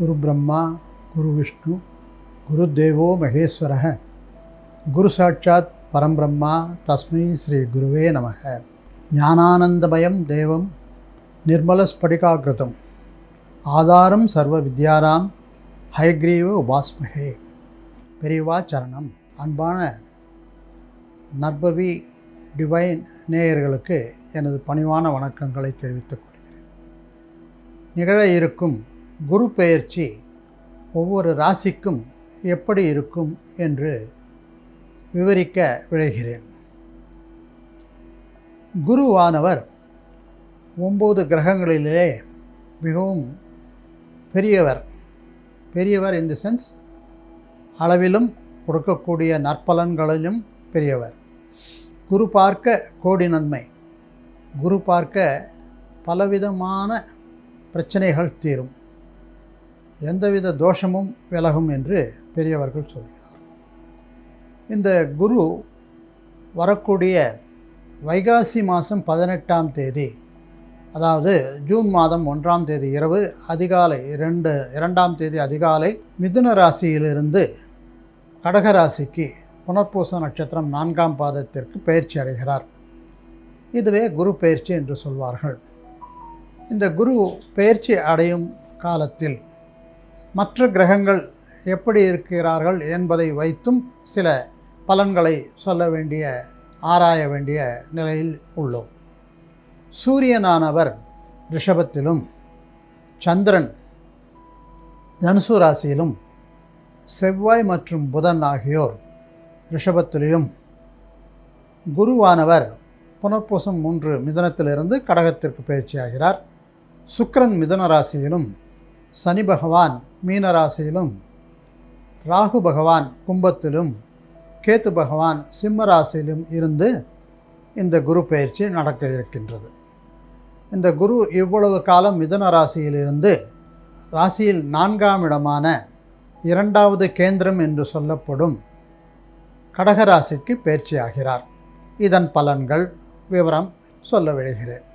குரு பிரம்மா குரு விஷ்ணு குரு தேவோ மகேஸ்வரः குரு சாட்சாத் பரம்பிரம்மா தஸ்மை ஸ்ரீ குருவே நமக. ஞானானந்தமயம் தேவம் நிர்மலஸ்படிகாகிருதம் ஆதாரம் சர்வ வித்யாராம் ஹயக்ரீவ உபாஸ்மஹே. பெரியவா சரணம். அன்பான நற்பவி டிவைன் நேயர்களுக்கு எனது பணிவான வணக்கங்களை தெரிவித்துக் கொள்கிறேன். நிகழ இருக்கும் குரு பெயர்ச்சி ஒவ்வொரு ராசிக்கும் எப்படி இருக்கும் என்று விவரிக்க விழைகிறேன். குருவானவர் 9 கிரகங்களிலே மிகவும் பெரியவர் இன் தி சென்ஸ் அளவிலும் கொடுக்கக்கூடிய நற்பலன்களிலும் பெரியவர். குரு பார்க்க கோடி நன்மை. குரு பார்க்க பலவிதமான பிரச்சனைகள் தீரும், எந்தவித தோஷமும் விலகும் என்று பெரியவர்கள் சொல்கிறார். இந்த குரு வரக்கூடிய வைகாசி மாதம் 18ஆம் தேதி, அதாவது ஜூன் மாதம் 1ஆம் தேதி இரவு அதிகாலை 2ஆம் தேதி அதிகாலை மிதுன ராசியிலிருந்து கடகராசிக்கு புனர்பூச நட்சத்திரம் 4ஆம் பாதத்திற்கு பயிற்சி அடைகிறார். இதுவே குரு பயிற்சி என்று சொல்வார்கள். இந்த குரு பயிற்சி அடையும் காலத்தில் மற்ற கிரகங்கள் எப்படி இருக்கிறார்கள் என்பதை வைத்தும் சில பலன்களை ஆராய வேண்டிய நிலையில் உள்ளோம். சூரியனானவர் ரிஷபத்திலும், சந்திரன் தனுசு ராசியிலும், செவ்வாய் மற்றும் புதன் ஆகியோர் ரிஷபத்திலும், குருவானவர் புனர்பூசம் 3 மிதுனத்திலிருந்து கடகத்திற்கு பயிற்சியாகிறார். சுக்கிரன் மிதுன ராசியிலும், சனி பகவான் மீன ராசியிலும், ராகு பகவான் கும்பத்திலும், கேத்து பகவான் சிம்ம ராசியிலும் இருந்து இந்த குரு பயிற்சி நடக்க இருக்கின்றது. இந்த குரு இவ்வளவு காலம் மிதுன ராசியிலிருந்து ராசியில் 4ஆம் இடமான 2வது கேந்திரம் என்று சொல்லப்படும் கடகராசிக்கு பயிற்சியாகிறார். இதன் பலன்கள் விவரம் சொல்ல விழைகிறேன்.